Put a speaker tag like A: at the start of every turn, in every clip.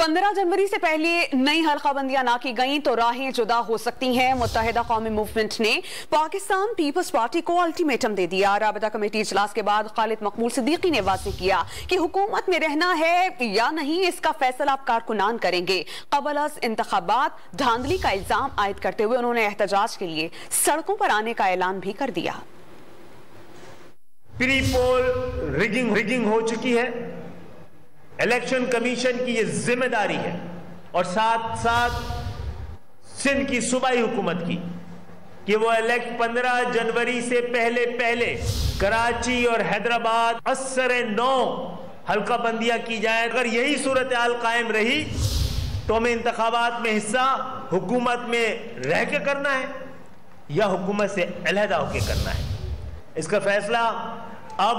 A: 15 जनवरी से पहले नई हल्काबंदियां ना की गईं तो राहें जुदा हो सकती हैं। मुत्तहिदा कौमी मूवमेंट ने पाकिस्तान पीपल्स पार्टी को अल्टीमेटम दे दिया। राबिता कमेटी इजलास के बाद खालिद मकबूल सिद्दीकी ने वाज़ेह किया कि हुकूमत में रहना है या नहीं, इसका फैसला अब कारकुनान करेंगे। कबल अज़ इंतखाबात धांधली का इल्जाम आयद करते हुए उन्होंने एहतजाज के लिए सड़कों पर आने का ऐलान भी कर दिया।
B: प्री पोल रिगिंग हो चुकी है। इलेक्शन कमीशन की यह जिम्मेदारी है और साथ साथ सिंध की सूबाई हुकूमत की कि वो 15 जनवरी से पहले कराची और हैदराबाद असर 9 हल्का बंदियां की जाए। अगर यही सूरत हाल कायम रही तो हमें इंतखाबात में हिस्सा हुकूमत में रह के करना है या हुकूमत से अलहदा होकर करना है। इसका फैसला अब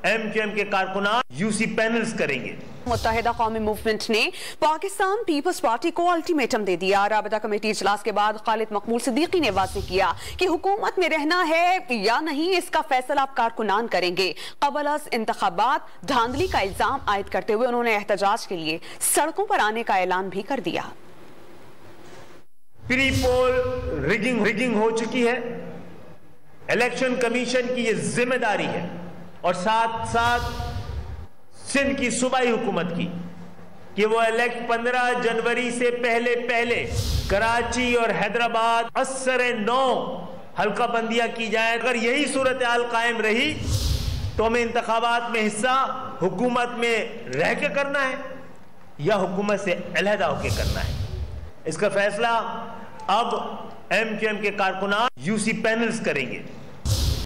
B: MQM के कारकुनान यूसी पैनल्स करेंगे।
A: मुत्तहिदा कौमी मूवमेंट ने पाकिस्तान पीपल्स पार्टी को अल्टीमेटम दे दिया। राबिता कमेटी इजलास के बाद खालिद मकबूल सिद्दीकी ने वाज़ेह किया कि हुकूमत में रहना है या नहीं, इसका फैसला अब कारकुनान करेंगे। कबल अज़ इंतखाबात धांधली का इल्जाम आयद करते हुए उन्होंने एहतजाज के लिए सड़कों पर आने का ऐलान भी कर दिया।
B: प्री पोल रिगिंग हो चुकी है। इलेक्शन कमीशन की यह जिम्मेदारी है और साथ साथ सिंध की सूबाई हुकूमत की कि वो 15 जनवरी से पहले कराची और हैदराबाद असर 9 हल्का बंदियां की जाए। अगर यही सूरत हाल कायम रही तो हमें इंतखाबात में हिस्सा हुकूमत में रह के करना है या हुकूमत से अलहदा होकर करना है। इसका फैसला अब MQM के कारकुनान यूसी पैनल्स करेंगे।